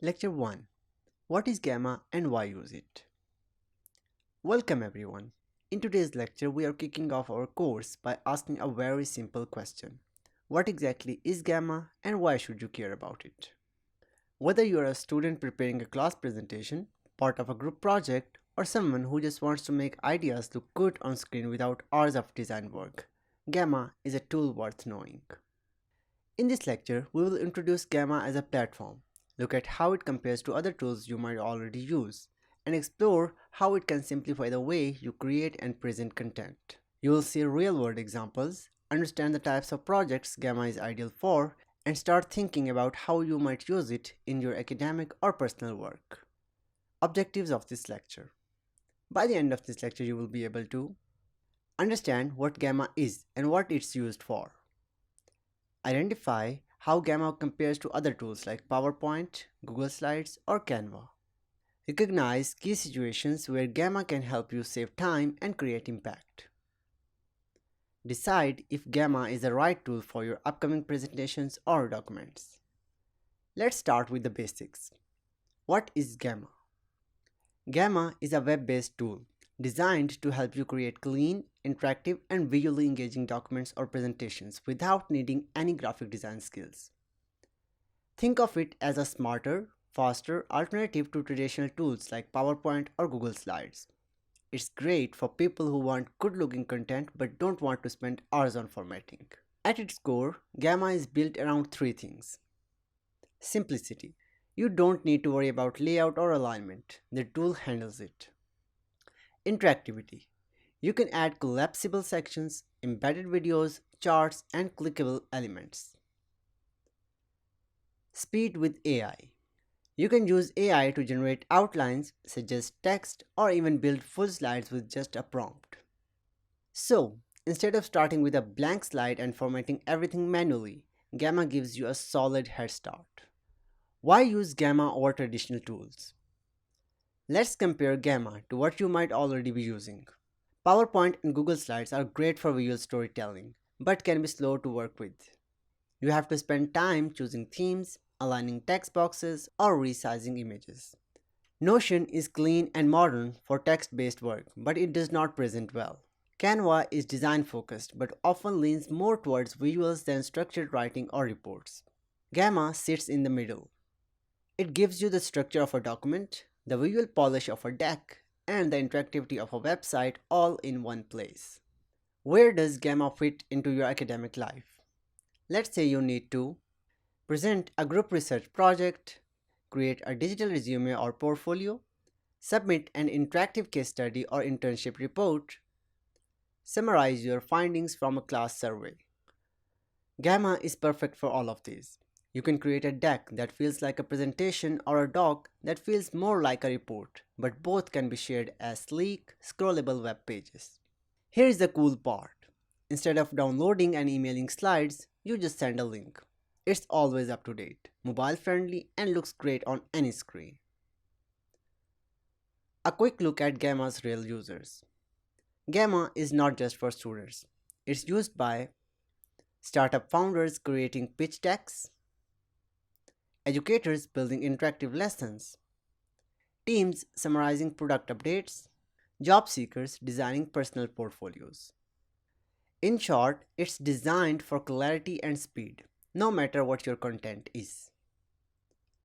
Lecture 1. What is Gamma and why use it? Welcome everyone. In today's lecture, we are kicking off our course by asking a very simple question. What exactly is Gamma and why should you care about it? Whether you are a student preparing a class presentation, part of a group project, or someone who just wants to make ideas look good on screen without hours of design work, Gamma is a tool worth knowing. In this lecture, we will introduce Gamma as a platform, look at how it compares to other tools you might already use, and explore how it can simplify the way you create and present content. You will see real-world examples, understand the types of projects Gamma is ideal for, and start thinking about how you might use it in your academic or personal work. Objectives of this lecture. By the end of this lecture, you will be able to understand what Gamma is and what it's used for. Identify how Gamma compares to other tools like PowerPoint, Google Slides, or Canva. Recognize key situations where Gamma can help you save time and create impact. Decide if Gamma is the right tool for your upcoming presentations or documents. Let's start with the basics. What is Gamma? Gamma is a web-based tool designed to help you create clean, interactive, and visually engaging documents or presentations without needing any graphic design skills. Think of it as a smarter, faster alternative to traditional tools like PowerPoint or Google Slides. It's great for people who want good-looking content but don't want to spend hours on formatting. At its core, Gamma is built around three things. Simplicity. You don't need to worry about layout or alignment. The tool handles it. Interactivity. You can add collapsible sections, embedded videos, charts, and clickable elements. Speed with AI. You can use AI to generate outlines, suggest text, or even build full slides with just a prompt. So, instead of starting with a blank slide and formatting everything manually, Gamma gives you a solid head start. Why use Gamma over traditional tools? Let's compare Gamma to what you might already be using. PowerPoint and Google Slides are great for visual storytelling, but can be slow to work with. You have to spend time choosing themes, aligning text boxes, or resizing images. Notion is clean and modern for text-based work, but it does not present well. Canva is design-focused, but often leans more towards visuals than structured writing or reports. Gamma sits in the middle. It gives you the structure of a document, the visual polish of a deck, and the interactivity of a website all in one place. Where does Gamma fit into your academic life? Let's say you need to present a group research project, create a digital resume or portfolio, submit an interactive case study or internship report, summarize your findings from a class survey. Gamma is perfect for all of these. You can create a deck that feels like a presentation or a doc that feels more like a report, but both can be shared as sleek, scrollable web pages. Here is the cool part. Instead of downloading and emailing slides, you just send a link. It's always up to date, mobile friendly, and looks great on any screen. A quick look at Gamma's real users. Gamma is not just for students. It's used by startup founders creating pitch decks, educators building interactive lessons, teams summarizing product updates, job seekers designing personal portfolios. In short, it's designed for clarity and speed, no matter what your content is.